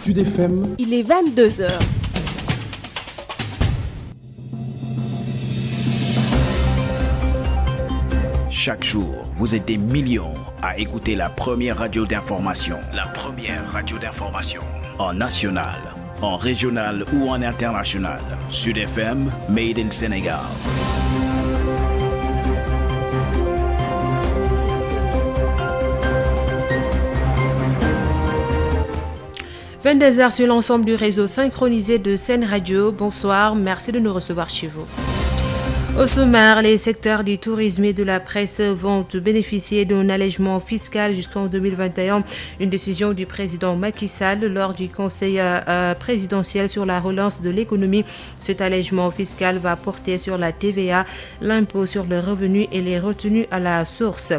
Sud FM. Il est 22h. Chaque jour, vous êtes des millions à écouter la première radio d'information. La première radio d'information. En national, en régional ou en international. Sud FM, Made in Sénégal. « 22h sur l'ensemble du réseau synchronisé de Sen Radio. Bonsoir, merci de nous recevoir chez vous. Au sommaire, les secteurs du tourisme et de la presse vont bénéficier d'un allègement fiscal jusqu'en 2021. Une décision du président Macky Sall lors du conseil présidentiel sur la relance de l'économie. Cet allègement fiscal va porter sur la TVA, l'impôt sur le revenu et les retenues à la source.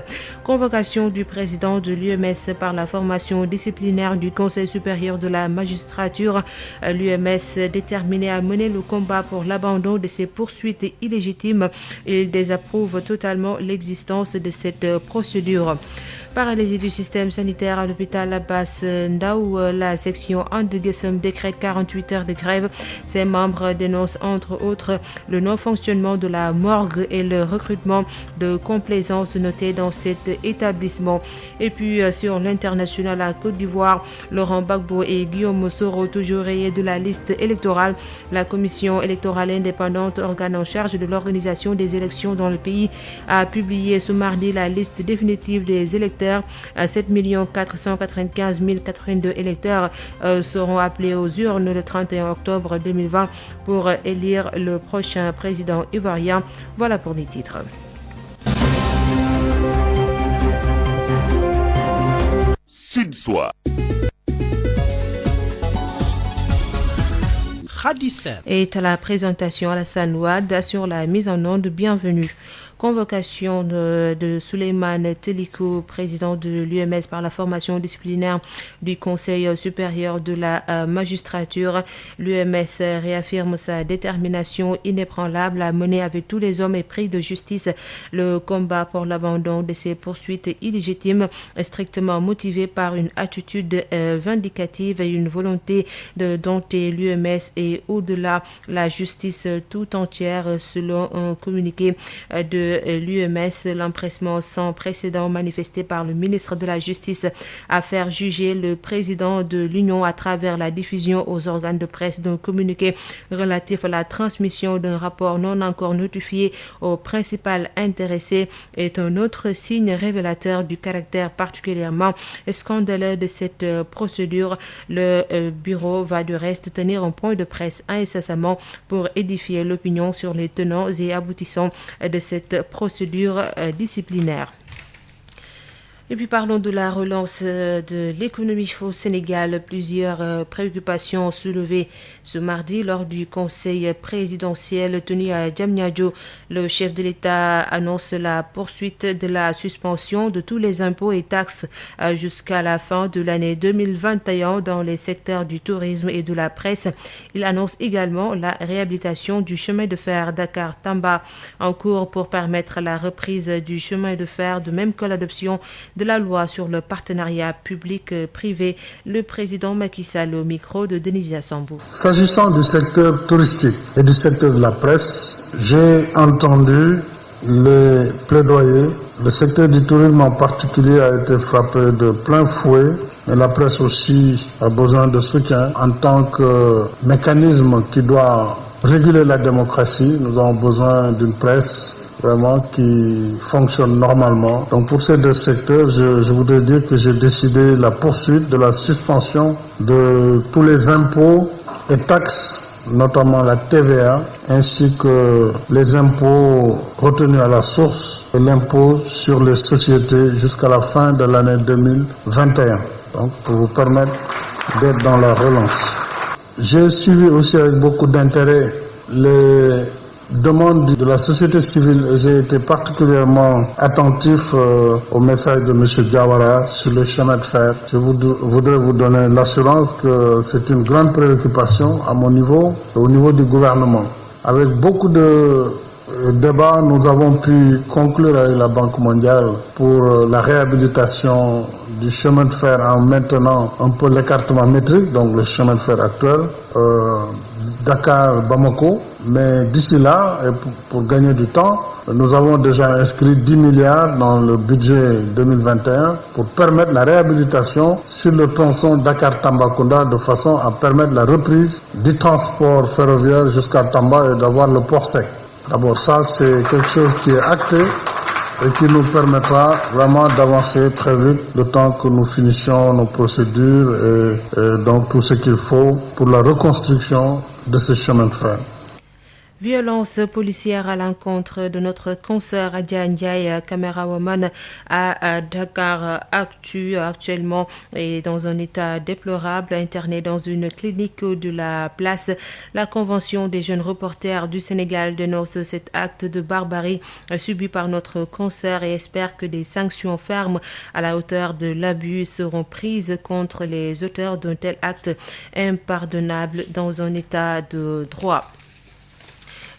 Convocation du président de l'UMS par la formation disciplinaire du Conseil supérieur de la magistrature. L'UMS déterminé à mener le combat pour l'abandon de ces poursuites illégitimes. Il désapprouve totalement l'existence de cette procédure. Paralysie du système sanitaire à l'hôpital Abbas Ndao, la section Andeguessem décrète 48 heures de grève. Ses membres dénoncent entre autres le non-fonctionnement de la morgue et le recrutement de complaisance noté dans cet établissement. Et puis sur l'international à Côte d'Ivoire, Laurent Gbagbo et Guillaume Soro toujours rayés de la liste électorale. La commission électorale indépendante, organe en charge de l'organisation des élections dans le pays, a publié ce mardi la liste définitive des électeurs. 7 495 082 électeurs seront appelés aux urnes le 31 octobre 2020 pour élire le prochain président ivoirien. Voilà pour les titres. Sud-Soir. Et à la présentation, Alassane Ouad assure la mise en onde. Bienvenue. Convocation de Souleymane Teliko, président de l'UMS par la formation disciplinaire du Conseil supérieur de la magistrature. L'UMS réaffirme sa détermination inébranlable à mener avec tous les hommes épris de justice le combat pour l'abandon de ces poursuites illégitimes, strictement motivées par une attitude vindicative et une volonté de dompter l'UMS et au-delà la justice tout entière. Selon un communiqué de l'UMS, l'empressement sans précédent manifesté par le ministre de la Justice à faire juger le président de l'Union à travers la diffusion aux organes de presse d'un communiqué relatif à la transmission d'un rapport non encore notifié au principal intéressé est un autre signe révélateur du caractère particulièrement scandaleux de cette procédure. Le bureau va du reste tenir un point de presse incessamment pour édifier l'opinion sur les tenants et aboutissants de cette procédure disciplinaire. Et puis parlons de la relance de l'économie au Sénégal. Plusieurs préoccupations soulevées ce mardi lors du conseil présidentiel tenu à Diamniadio. Le chef de l'État annonce la poursuite de la suspension de tous les impôts et taxes jusqu'à la fin de l'année 2021 dans les secteurs du tourisme et de la presse. Il annonce également la réhabilitation du chemin de fer Dakar-Tamba en cours pour permettre la reprise du chemin de fer, de même que l'adoption de la loi sur le partenariat public-privé. Le président Macky Sall au micro de Denisia Sambou. S'agissant du secteur touristique et du secteur de la presse, j'ai entendu les plaidoyers. Le secteur du tourisme en particulier a été frappé de plein fouet. Mais la presse aussi a besoin de soutien en tant que mécanisme qui doit réguler la démocratie. Nous avons besoin d'une presse vraiment qui fonctionne normalement. Donc pour ces deux secteurs, je voudrais dire que j'ai décidé la poursuite de la suspension de tous les impôts et taxes, notamment la TVA, ainsi que les impôts retenus à la source et l'impôt sur les sociétés jusqu'à la fin de l'année 2021. Donc pour vous permettre d'être dans la relance. J'ai suivi aussi avec beaucoup d'intérêt les demande de la société civile. J'ai été particulièrement attentif au message de M. Diawara sur le chemin de fer. Je voudrais vous donner l'assurance que c'est une grande préoccupation à mon niveau et au niveau du gouvernement. Avec beaucoup de débats, nous avons pu conclure avec la Banque mondiale pour la réhabilitation du chemin de fer en maintenant un peu l'écartement métrique, donc le chemin de fer actuel, Dakar-Bamako. Mais d'ici là, et pour gagner du temps, nous avons déjà inscrit 10 milliards dans le budget 2021 pour permettre la réhabilitation sur le tronçon Dakar-Tambacounda de façon à permettre la reprise du transport ferroviaire jusqu'à Tamba et d'avoir le port sec. D'abord, ça, c'est quelque chose qui est acté et qui nous permettra vraiment d'avancer très vite le temps que nous finissions nos procédures et donc tout ce qu'il faut pour la reconstruction de ce chemin de fer. Violence policière à l'encontre de notre consoeur Adja Ndiaye, camérawoman à Dakar actuellement est dans un état déplorable, internée dans une clinique de la place. La Convention des jeunes reporters du Sénégal dénonce cet acte de barbarie subi par notre consoeur et espère que des sanctions fermes à la hauteur de l'abus seront prises contre les auteurs d'un tel acte impardonnable dans un état de droit.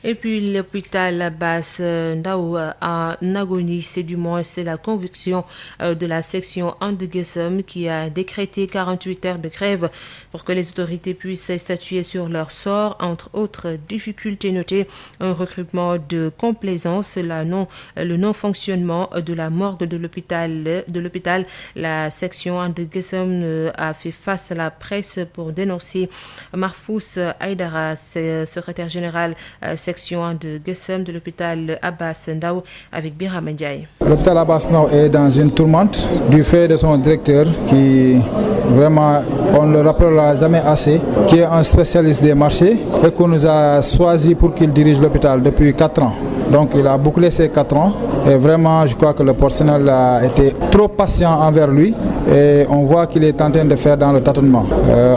Et puis l'hôpital Abass Ndao en agonie, c'est la conviction de la section Ande Guessum qui a décrété 48 heures de grève pour que les autorités puissent statuer sur leur sort. Entre autres difficultés notées, un recrutement de complaisance, le non-fonctionnement de la morgue de l'hôpital. La section Ande Guessum a fait face à la presse pour dénoncer Marfous Aïdara, secrétaire général section de Guessum de l'hôpital Abass Ndao avec Birame Ndiaye. L'hôpital Abass Ndao est dans une tourmente du fait de son directeur qui vraiment, on ne le rappellera jamais assez, qui est un spécialiste des marchés et qu'on nous a choisi pour qu'il dirige l'hôpital depuis 4 ans. Donc il a bouclé ces 4 ans et vraiment je crois que le personnel a été trop patient envers lui et on voit qu'il est en train de faire dans le tâtonnement.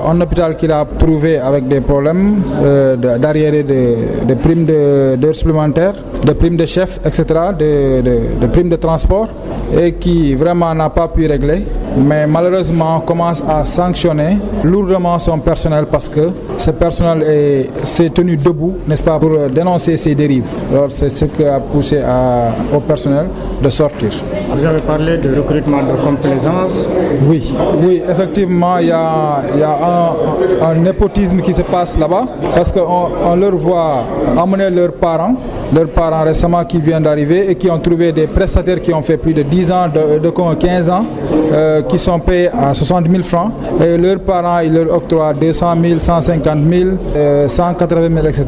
Un hôpital qu'il a trouvé avec des problèmes d'arriérés de primes d'heures supplémentaires, de primes de chef, etc., de primes de transport et qui vraiment n'a pas pu régler, mais malheureusement commence à sanctionner lourdement son personnel parce que ce personnel s'est tenu debout, n'est-ce pas, pour dénoncer ces dérives. Alors c'est ce qui a poussé au personnel de sortir. Vous avez parlé de recrutement de complaisance. Oui, effectivement, il y a un népotisme qui se passe là-bas parce qu'on leur voit amener leurs parents récemment qui viennent d'arriver et qui ont trouvé des prestataires qui ont fait plus de 10 ans, de 15 ans, qui sont payés à 60 000 francs et leurs parents, ils leur octroient 200 000, 150 000, 180 000, etc.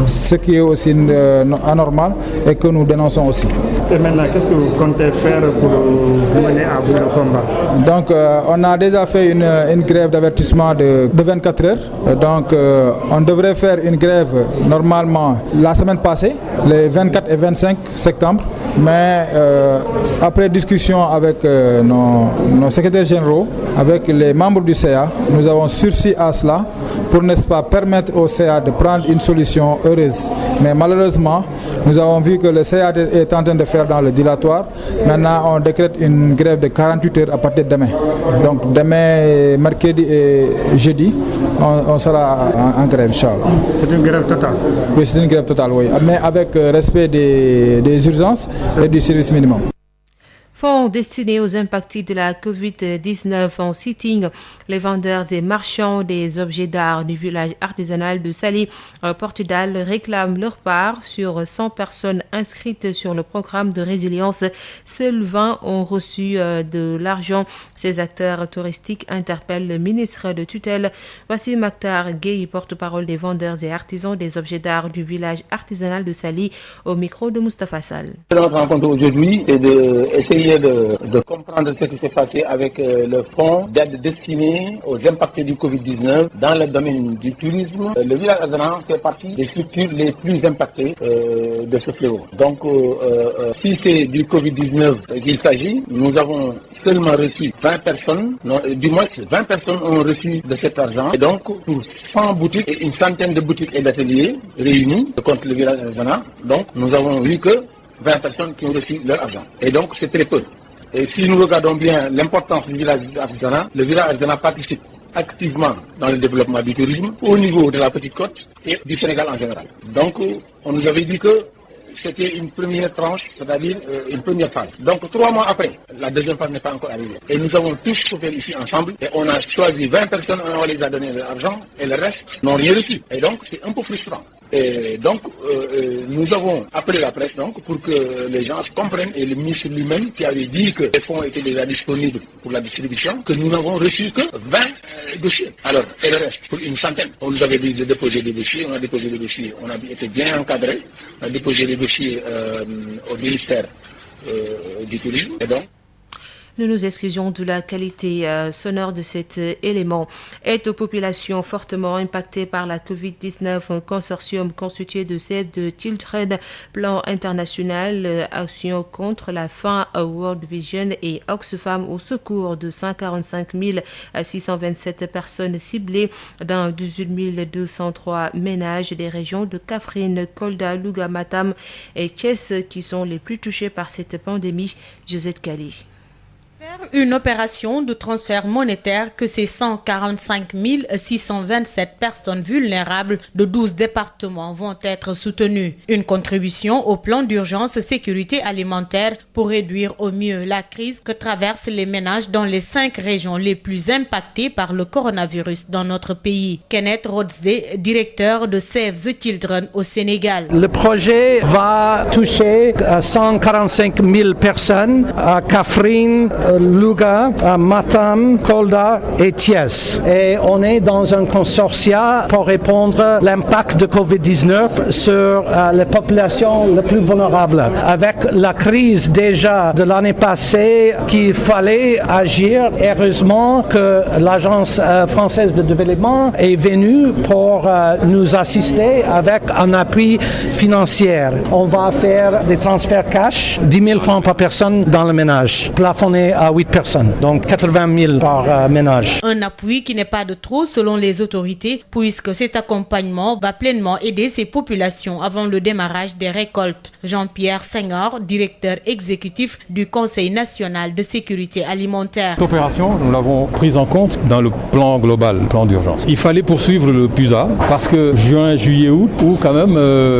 Ce qui est aussi anormal et que nous dénonçons aussi. Et maintenant, qu'est-ce que vous comptez faire pour mener à bout le combat? Donc, on a déjà fait une grève d'avertissement de 24 heures. Donc, on devrait faire une grève normalement la semaine passée, les 24 et 25 septembre. Mais après discussion avec nos secrétaires généraux, avec les membres du CA, nous avons sursis à cela pour, n'est-ce pas, permettre au CA de prendre une solution heureuse. Mais malheureusement, nous avons vu que le CA est en train de faire dans le dilatoire. Maintenant, on décrète une grève de 48 heures à partir de demain. Donc demain, mercredi et jeudi, on sera en grève, Inch'Allah. C'est une grève totale? Oui, c'est une grève totale, oui. Mais avec respect des urgences et du service minimum. Fonds destinés aux impactés de la Covid-19 en sitting. Les vendeurs et marchands des objets d'art du village artisanal de Saly, Portudal, réclament leur part. Sur 100 personnes inscrites sur le programme de résilience, seuls 20 ont reçu de l'argent. Ces acteurs touristiques interpellent le ministre de tutelle. Voici Maktar Gueye, porte-parole des vendeurs et artisans des objets d'art du village artisanal de Saly, au micro de Moustapha Sall. Notre rencontre aujourd'hui est d'essayer de comprendre ce qui s'est passé avec le fonds d'aide destiné aux impactés du Covid-19 dans le domaine du tourisme. Le village artisanal fait partie des structures les plus impactées de ce fléau. Donc, si c'est du Covid-19 qu'il s'agit, nous avons seulement reçu 20 personnes, du moins 20 personnes ont reçu de cet argent. Et donc, pour 100 boutiques et une centaine de boutiques et d'ateliers réunis contre le village artisanal, donc nous avons vu que 20 personnes qui ont reçu leur argent. Et donc, c'est très peu. Et si nous regardons bien l'importance du village artisanal, le village artisanal participe activement dans le développement du tourisme au niveau de la Petite Côte et du Sénégal en général. Donc, on nous avait dit que c'était une première tranche, c'est-à-dire une première phase. Donc 3 mois après, la deuxième phase n'est pas encore arrivée. Et nous avons tous souffert ici ensemble et on a choisi 20 personnes, on les a donné l'argent et le reste n'ont rien reçu. Et donc c'est un peu frustrant. Et donc nous avons appelé la presse donc, pour que les gens comprennent, et le ministre lui-même qui avait dit que les fonds étaient déjà disponibles pour la distribution, que nous n'avons reçu que 20 dossiers. Alors, et le reste, pour une centaine. On nous avait dit de déposer des dossiers, on a déposé des dossiers, on a été bien encadré, on a déposé des dossiers au ministère du Tourisme. Et donc, nous nous excusons de la qualité sonore de cet élément. Aide aux populations fortement impactées par la Covid-19, un consortium constitué de Save the Children, Plan International, Action contre la faim, World Vision et Oxfam au secours de 145 627 personnes ciblées dans 18 203 ménages des régions de Kaffrine, Kolda, Louga, Matam et Thiès qui sont les plus touchés par cette pandémie. Josette Kali. Une opération de transfert monétaire que ces 145 627 personnes vulnérables de 12 départements vont être soutenues. Une contribution au plan d'urgence sécurité alimentaire pour réduire au mieux la crise que traversent les ménages dans les 5 régions les plus impactées par le coronavirus dans notre pays. Kenneth Rodsday, directeur de Save the Children au Sénégal. Le projet va toucher 145 000 personnes à Kaffrine, Louga, Matam, Kolda et Thiès. Et on est dans un consortium pour répondre à l'impact de Covid-19 sur les populations les plus vulnérables. Avec la crise déjà de l'année passée, qu'il fallait agir. Heureusement que l'Agence française de développement est venue pour nous assister avec un appui financier. On va faire des transferts cash, 10 000 francs par personne dans le ménage, plafonné à 8 personnes, donc 80 000 par ménage. Un appui qui n'est pas de trop selon les autorités, puisque cet accompagnement va pleinement aider ces populations avant le démarrage des récoltes. Jean-Pierre Senghor, directeur exécutif du Conseil national de sécurité alimentaire. Cette opération, nous l'avons prise en compte dans le plan global, le plan d'urgence. Il fallait poursuivre le PUSA parce que juin, juillet, août, où quand même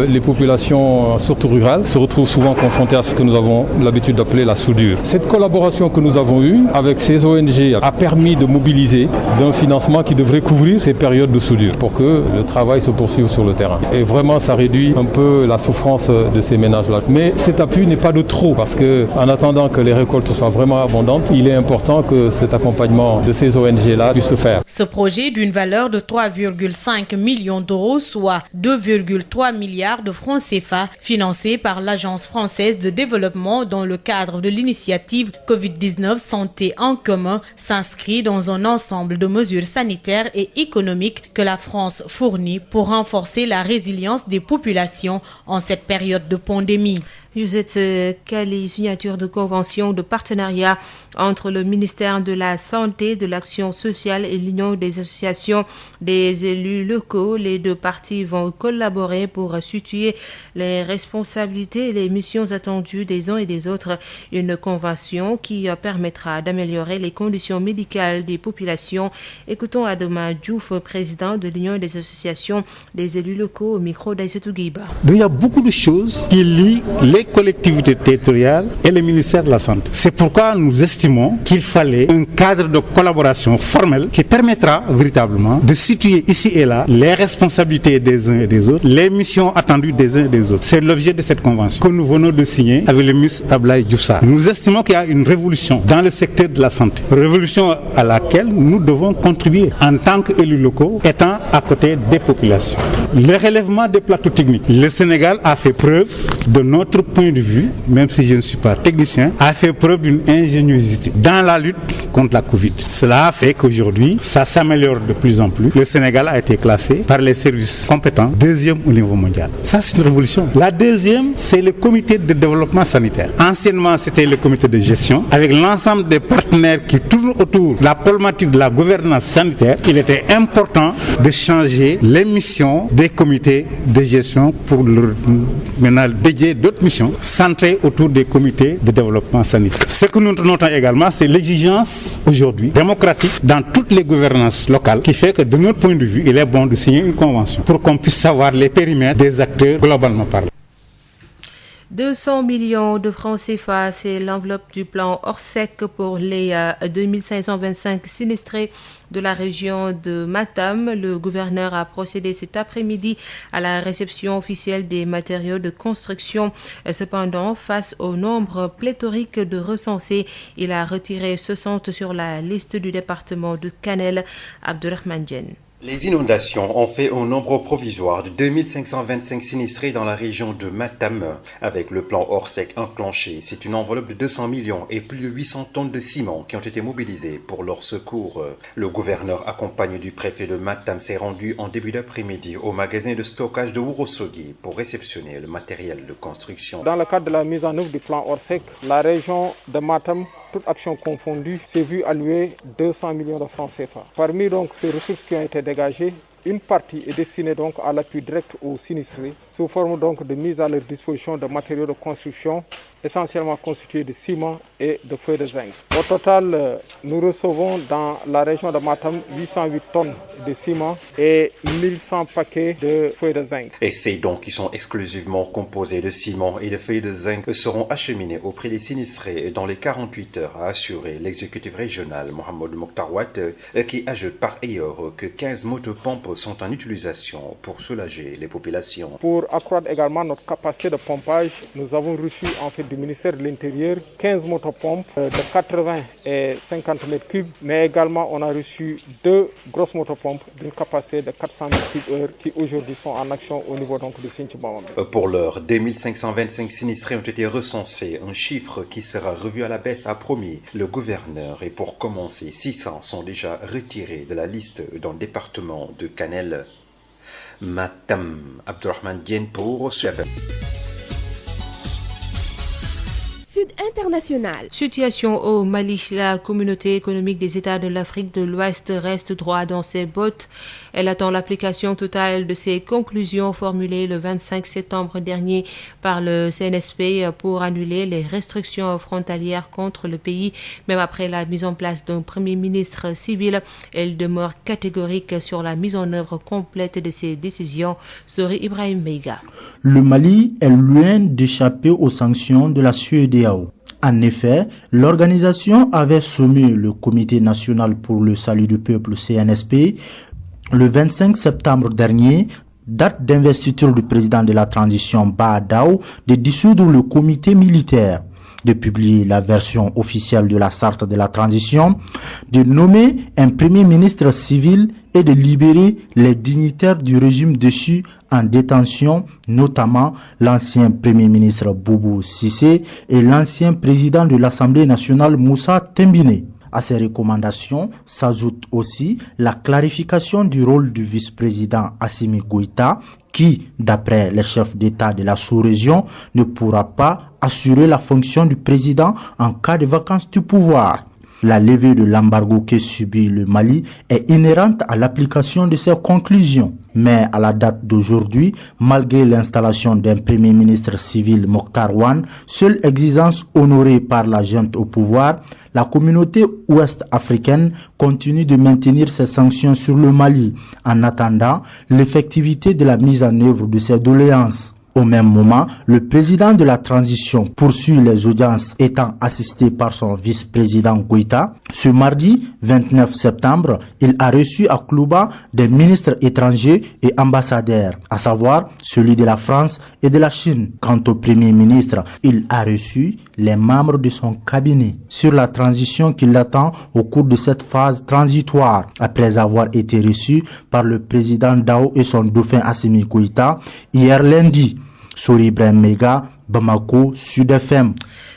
les populations, surtout rurales, se retrouvent souvent confrontées à ce que nous avons l'habitude d'appeler la soudure. Cette collaboration que nous avons eue avec ces ONG a permis de mobiliser d'un financement qui devrait couvrir ces périodes de soudure pour que le travail se poursuive sur le terrain. Et vraiment, ça réduit un peu la souffrance de ces ménages-là. Mais cet appui n'est pas de trop parce que, en attendant que les récoltes soient vraiment abondantes, il est important que cet accompagnement de ces ONG-là puisse se faire. Ce projet d'une valeur de 3,5 millions d'euros, soit 2,3 milliards de francs CFA, financé par l'Agence française de développement dans le cadre de l'initiative Covid-19 Santé en commun, s'inscrit dans un ensemble de mesures sanitaires et économiques que la France fournit pour renforcer la résilience des populations en cette période de pandémie. Josette Kali, signature de convention de partenariat entre le ministère de la Santé, de l'Action sociale et l'Union des associations des élus locaux. Les deux parties vont collaborer pour situer les responsabilités et les missions attendues des uns et des autres. Une convention qui permettra d'améliorer les conditions médicales des populations. Écoutons Adama Diouf, président de l'Union des associations des élus locaux, au micro d'Aïssatou Guiba. Il y a beaucoup de choses qui lient les collectivités territoriales et le ministère de la Santé. C'est pourquoi nous estimons qu'il fallait un cadre de collaboration formel qui permettra véritablement de situer ici et là les responsabilités des uns et des autres, les missions attendues des uns et des autres. C'est l'objet de cette convention que nous venons de signer avec le ministre Abdoulaye Diouf Sarr. Nous estimons qu'il y a une révolution dans le secteur de la santé, révolution à laquelle nous devons contribuer en tant qu'élus locaux, étant à côté des populations. Le relèvement des plateaux techniques. Le Sénégal a fait preuve de notre point de vue, même si je ne suis pas technicien, a fait preuve d'une ingéniosité dans la lutte contre la Covid. Cela a fait qu'aujourd'hui, ça s'améliore de plus en plus. Le Sénégal a été classé par les services compétents 2e au niveau mondial. Ça, c'est une révolution. La deuxième, c'est le comité de développement sanitaire. Anciennement, c'était le comité de gestion. Avec l'ensemble des partenaires qui tournent autour de la problématique de la gouvernance sanitaire, il était important de changer les missions des comités de gestion pour leur maintenant dédier d'autres missions centrées autour des comités de développement sanitaire. Ce que nous notons également, c'est l'exigence aujourd'hui démocratique dans toutes les gouvernances locales qui fait que de notre point de vue, il est bon de signer une convention pour qu'on puisse savoir les périmètres des acteurs globalement parlant. 200 millions de francs CFA, c'est l'enveloppe du plan Orsec pour les 2525 sinistrés de la région de Matam. Le gouverneur a procédé cet après-midi à la réception officielle des matériaux de construction. Cependant, face au nombre pléthorique de recensés, il a retiré 60 sur la liste du département de Kanel. Abdurrahman Djen. Les inondations ont fait un nombre provisoire de 2525 sinistrés dans la région de Matam. Avec le plan Orsec enclenché, c'est une enveloppe de 200 millions et plus de 800 tonnes de ciment qui ont été mobilisées pour leur secours. Le gouverneur accompagné du préfet de Matam s'est rendu en début d'après-midi au magasin de stockage de Ourossogui pour réceptionner le matériel de construction. Dans le cadre de la mise en œuvre du plan Orsec, la région de Matam, toute action confondue, s'est vue allouer 200 millions de francs CFA. Parmi donc ces ressources qui ont été dégagées, une partie est destinée donc à l'appui direct aux sinistrés, sous forme donc de mise à leur disposition de matériaux de construction, essentiellement constitués de ciment et de feuilles de zinc. Au total, nous recevons dans la région de Matam 808 tonnes de ciment et 1100 paquets de feuilles de zinc. Et ces dons qui sont exclusivement composés de ciment et de feuilles de zinc seront acheminés auprès des sinistrés dans les 48 heures, a assuré l'exécutif régional Mohamed Mokhtar Wade, qui ajoute par ailleurs que 15 motopompes sont en utilisation pour soulager les populations. Pour accroître également notre capacité de pompage, nous avons reçu en fait du ministère de l'Intérieur 15 motopompes de 80 et 50 mètres cubes, mais également on a reçu 2 grosses motopompes d'une capacité de 400 mètres cubes heure qui aujourd'hui sont en action au niveau donc de Sinthiou-Bamambé. Pour l'heure, 2525 sinistrés ont été recensés, un chiffre qui sera revu à la baisse, a promis le gouverneur. Et pour commencer, 600 sont déjà retirés de la liste dans le département de Kanel. Matam, Abdurrahman Dien pour SUFM. Sud International. Situation au Mali. La communauté économique des États de l'Afrique de l'Ouest reste droit dans ses bottes. Elle attend l'application totale de ses conclusions formulées le 25 septembre dernier par le CNSP pour annuler les restrictions frontalières contre le pays. Même après la mise en place d'un premier ministre civil, elle demeure catégorique sur la mise en œuvre complète de ses décisions. Sori Ibrahim Meiga. Le Mali est loin d'échapper aux sanctions de la CEDEAO. En effet, l'organisation avait soumis le Comité national pour le salut du peuple CNSP le 25 septembre dernier, date d'investiture du président de la transition Bahadao, de dissoudre le comité militaire, de publier la version officielle de la charte de la transition, de nommer un premier ministre civil et de libérer les dignitaires du régime déchu en détention, notamment l'ancien premier ministre Boubou Cissé et l'ancien président de l'Assemblée nationale Moussa Tembine. À ces recommandations s'ajoute aussi la clarification du rôle du vice-président Assimi Goïta qui, d'après les chefs d'État de la sous-région, ne pourra pas assurer la fonction du président en cas de vacance du pouvoir. La levée de l'embargo que subit le Mali est inhérente à l'application de ces conclusions. Mais à la date d'aujourd'hui, malgré l'installation d'un premier ministre civil Mokhtar Wane, seule exigence honorée par la junte au pouvoir, la communauté ouest-africaine continue de maintenir ses sanctions sur le Mali, en attendant l'effectivité de la mise en œuvre de ses doléances. Au même moment, le président de la transition poursuit les audiences étant assisté par son vice-président Goïta. Ce mardi 29 septembre, il a reçu à Klouba des ministres étrangers et ambassadeurs, à savoir celui de la France et de la Chine. Quant au premier ministre, il a reçu les membres de son cabinet sur la transition qui l'attend au cours de cette phase transitoire, après avoir été reçu par le président Dao et son dauphin Assimi Goïta hier lundi. Sori Ibrahim Meiga, Bamako, Sud FM.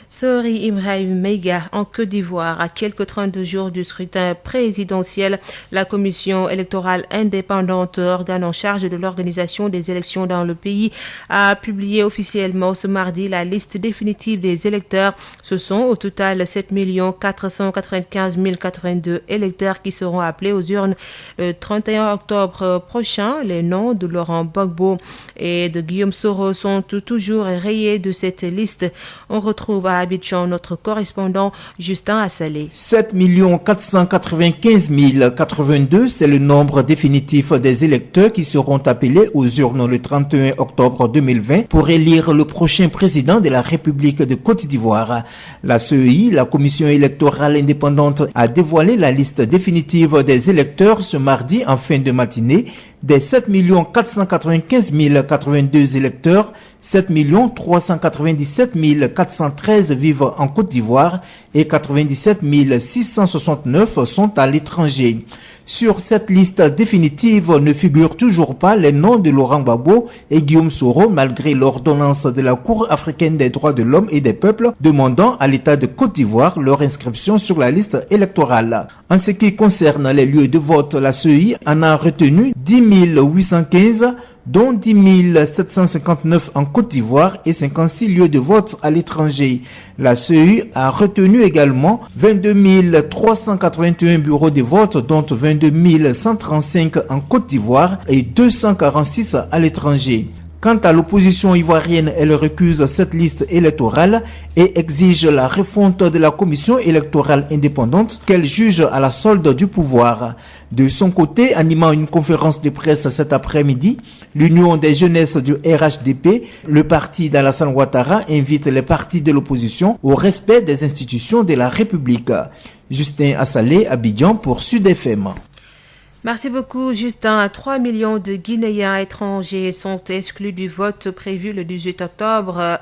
Sori Ibrahim Meiga, en Côte d'Ivoire, à quelques 32 jours du scrutin présidentiel, la commission électorale indépendante, organe en charge de l'organisation des élections dans le pays, a publié officiellement ce mardi la liste définitive des électeurs. Ce sont au total 7 495 082 électeurs qui seront appelés aux urnes le 31 octobre prochain. Les noms de Laurent Gbagbo et de Guillaume Soro sont toujours rayés de cette liste. On retrouve à Abidjan, notre correspondant Justin Assalé. 7 495 082, c'est le nombre définitif des électeurs qui seront appelés aux urnes le 31 octobre 2020 pour élire le prochain président de la République de Côte d'Ivoire. La CEI, la Commission électorale indépendante, a dévoilé la liste définitive des électeurs ce mardi en fin de matinée. Des 7 495 082 électeurs, 7 397 413 vivent en Côte d'Ivoire et 97 669 sont à l'étranger. Sur cette liste définitive ne figurent toujours pas les noms de Laurent Gbagbo et Guillaume Soro malgré l'ordonnance de la Cour africaine des droits de l'homme et des peuples demandant à l'État de Côte d'Ivoire leur inscription sur la liste électorale. En ce qui concerne les lieux de vote, la CEI en a retenu 10 815, dont 10 759 en Côte d'Ivoire et 56 lieux de vote à l'étranger. La CEI a retenu également 22 381 bureaux de vote, dont 22 135 en Côte d'Ivoire et 246 à l'étranger. Quant à l'opposition ivoirienne, elle récuse cette liste électorale et exige la refonte de la commission électorale indépendante qu'elle juge à la solde du pouvoir. De son côté, animant une conférence de presse cet après-midi, l'Union des jeunesses du RHDP, le parti d'Alassane Ouattara, invite les partis de l'opposition au respect des institutions de la République. Justin Assalé, Abidjan pour Sud FM. Merci beaucoup, Justin. 3 millions de Guinéens étrangers sont exclus du vote prévu le 18 octobre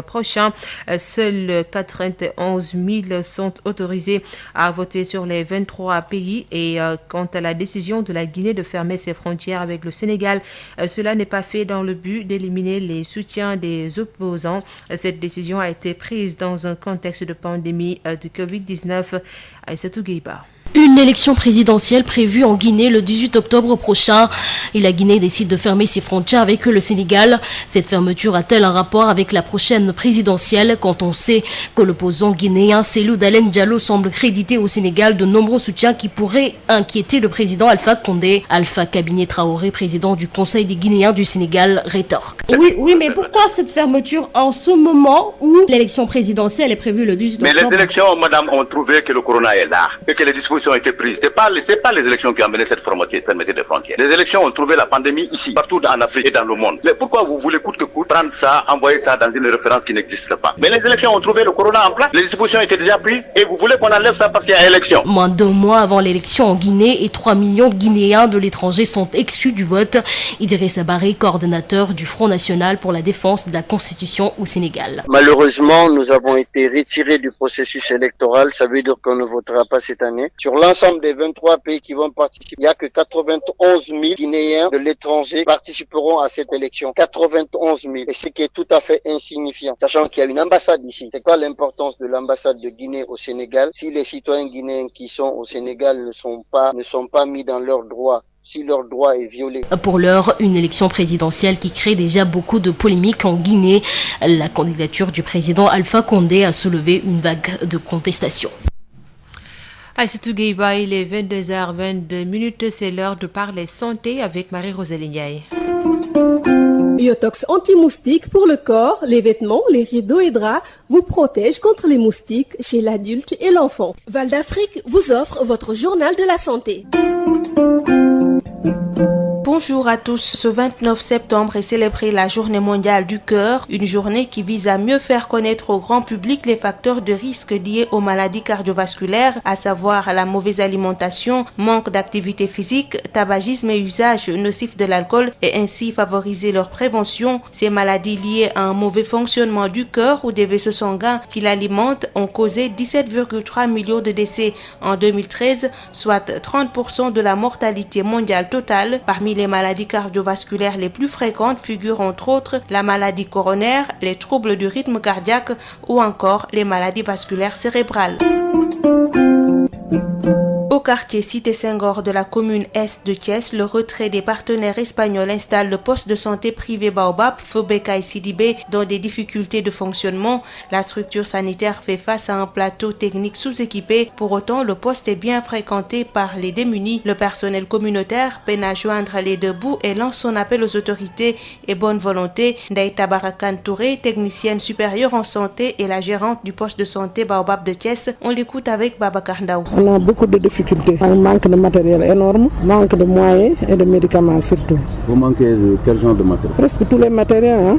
prochain. Seuls 91 000 sont autorisés à voter sur les 23 pays. Et quant à la décision de la Guinée de fermer ses frontières avec le Sénégal, cela n'est pas fait dans le but d'éliminer les soutiens des opposants. Cette décision a été prise dans un contexte de pandémie de Covid-19. Aïssatou Gueiba. Une élection présidentielle prévue en Guinée le 18 octobre prochain et la Guinée décide de fermer ses frontières avec le Sénégal. Cette fermeture a-t-elle un rapport avec la prochaine présidentielle quand on sait que l'opposant guinéen Cellou Dalein Diallo semble créditer au Sénégal de nombreux soutiens qui pourraient inquiéter le président Alpha Condé. Alpha Kabiné Traoré, président du Conseil des Guinéens du Sénégal, rétorque. Oui, mais pourquoi cette fermeture en ce moment où l'élection présidentielle est prévue le 18 octobre? Mais les élections, madame, ont trouvé que le corona est là et que les dispositions ont été prises. C'est pas les élections qui ont amené cette fermeture des frontières. Les élections ont trouvé la pandémie ici, partout en Afrique et dans le monde. Mais pourquoi vous voulez coûte que coûte prendre ça, envoyer ça dans une référence qui n'existe pas? Mais les élections ont trouvé le corona en place, les dispositions étaient déjà prises et vous voulez qu'on enlève ça parce qu'il y a élection. Moins de 2 mois avant l'élection en Guinée et 3 millions de Guinéens de l'étranger sont exclus du vote. Idrissa Barry, coordonnateur du Front National pour la défense de la Constitution au Sénégal. Malheureusement, nous avons été retirés du processus électoral. Ça veut dire qu'on ne votera pas cette année. Sur l'ensemble des 23 pays qui vont participer, il n'y a que 91 000 Guinéens de l'étranger participeront à cette élection. 91 000. Et ce qui est tout à fait insignifiant. Sachant qu'il y a une ambassade ici. C'est quoi l'importance de l'ambassade de Guinée au Sénégal? Si les citoyens guinéens qui sont au Sénégal ne sont pas mis dans leurs droits, si leur droit est violé. Pour l'heure, une élection présidentielle qui crée déjà beaucoup de polémiques en Guinée. La candidature du président Alpha Condé a soulevé une vague de contestation. Aïssatou Gueiba, il est 22h22, c'est l'heure de parler santé avec Marie-Rosalie Ndiaye. Yotox anti-moustique pour le corps, les vêtements, les rideaux et draps vous protège contre les moustiques chez l'adulte et l'enfant. Val d'Afrique vous offre votre journal de la santé. Bonjour à tous. Ce 29 septembre est célébrée la Journée mondiale du cœur, une journée qui vise à mieux faire connaître au grand public les facteurs de risque liés aux maladies cardiovasculaires, à savoir la mauvaise alimentation, manque d'activité physique, tabagisme et usage nocif de l'alcool et ainsi favoriser leur prévention. Ces maladies liées à un mauvais fonctionnement du cœur ou des vaisseaux sanguins qui l'alimentent ont causé 17,3 millions de décès en 2013, soit 30% de la mortalité mondiale totale. Parmi les maladies cardiovasculaires les plus fréquentes figurent entre autres la maladie coronaire, les troubles du rythme cardiaque ou encore les maladies vasculaires cérébrales. Au quartier Cité Senghor de la commune est de Thiès, le retrait des partenaires espagnols installe le poste de santé privé Baobab, Fobeka Sidibé, dans des difficultés de fonctionnement. La structure sanitaire fait face à un plateau technique sous-équipé. Pour autant, le poste est bien fréquenté par les démunis. Le personnel communautaire peine à joindre les deux bouts et lance son appel aux autorités et bonne volonté. Ndeye Tabarakan Touré, technicienne supérieure en santé et la gérante du poste de santé Baobab de Thiès, on l'écoute avec Babacar Ndaw. On a beaucoup de difficultés, un manque de matériel énorme, manque de moyens et de médicaments surtout. Vous manquez de quel genre de matériel? Presque tous les matériels.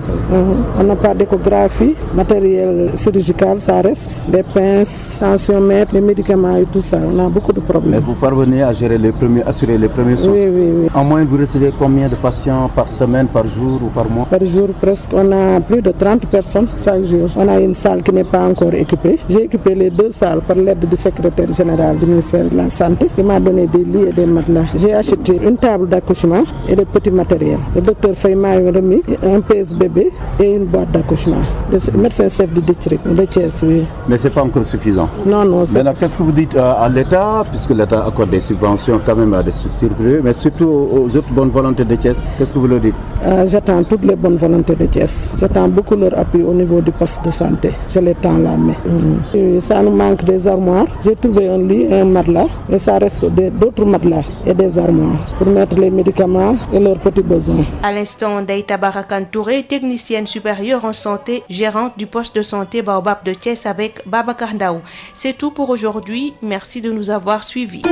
On n'a pas d'échographie, matériel chirurgical, ça reste, des pinces, tensiomètres, les médicaments et tout ça. On a beaucoup de problèmes. Mais vous parvenez à assurer les premiers soins? Oui. En moyenne, vous recevez combien de patients par semaine, par jour ou par mois? Par jour, presque. On a plus de 30 personnes chaque jour. On a une salle qui n'est pas encore équipée. J'ai équipé les 2 salles par l'aide du secrétaire général du ministère de la Santé. Il m'a donné des lits et des matelas. J'ai acheté une table d'accouchement et des petits matériels. Le docteur Faye m'a remis un pèse-bébé et une boîte d'accouchement. Le médecin-chef du district de Thiès, oui. Mais ce n'est pas encore suffisant. Non. Maintenant, qu'est-ce que vous dites à l'État, puisque l'État accorde des subventions quand même à des structures privées, mais surtout aux autres bonnes volontés de Thiès? Qu'est-ce que vous leur dites? J'attends toutes les bonnes volontés de Thiès. J'attends beaucoup leur appui au niveau du poste de santé. Je les tends la main. Ça nous manque des armoires. J'ai trouvé un lit et un matelas, et ça reste d'autres matelas et des armoires pour mettre les médicaments et leurs petits besoins. À l'instant, Ndeye Tabarakan Touré, technicienne supérieure en santé, gérante du poste de santé Baobab de Thiès avec Babacar Ndaw. C'est tout pour aujourd'hui. Merci de nous avoir suivis.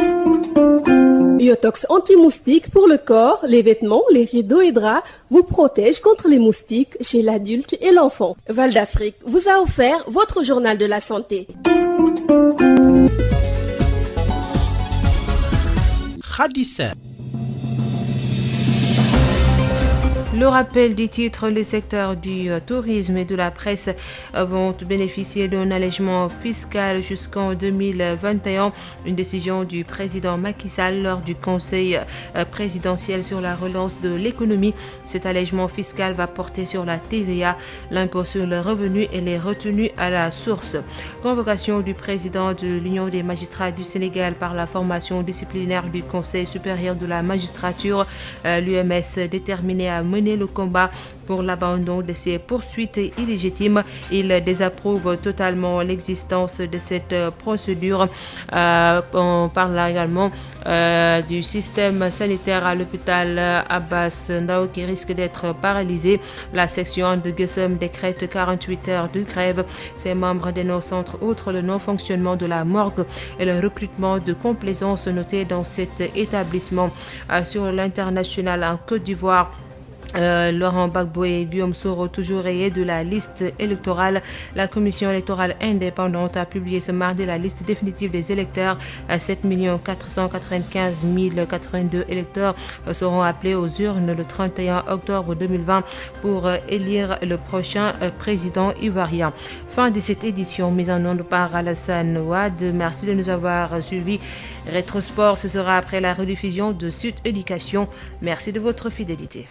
Yotox anti-moustique pour le corps, les vêtements, les rideaux et draps vous protège contre les moustiques chez l'adulte et l'enfant. Val d'Afrique vous a offert votre journal de la santé. Khadissa. Le rappel des titres, le secteur du tourisme et de la presse vont bénéficier d'un allègement fiscal jusqu'en 2021. Une décision du président Macky Sall lors du conseil présidentiel sur la relance de l'économie. Cet allègement fiscal va porter sur la TVA, l'impôt sur le revenu et les retenues à la source. Convocation du président de l'Union des magistrats du Sénégal par la formation disciplinaire du Conseil supérieur de la magistrature. L'UMS déterminé à mener le combat pour l'abandon de ces poursuites illégitimes. Il désapprouve totalement l'existence de cette procédure. On parle également du système sanitaire à l'hôpital Abbas Ndao qui risque d'être paralysé. La section de Guessem décrète 48 heures de grève. Ses membres dénoncent entre autres le non-fonctionnement de la morgue et le recrutement de complaisance noté dans cet établissement. Sur l'international en Côte d'Ivoire, Laurent Gbagbo et Guillaume Soro toujours rayés de la liste électorale. La commission électorale indépendante a publié ce mardi la liste définitive des électeurs. 7 495 082 électeurs seront appelés aux urnes le 31 octobre 2020 pour élire le prochain président ivoirien. Fin de cette édition mise en onde par Alassane Ouad. Merci de nous avoir suivis. Rétrosport, ce sera après la rediffusion de Sud Éducation. Merci de votre fidélité.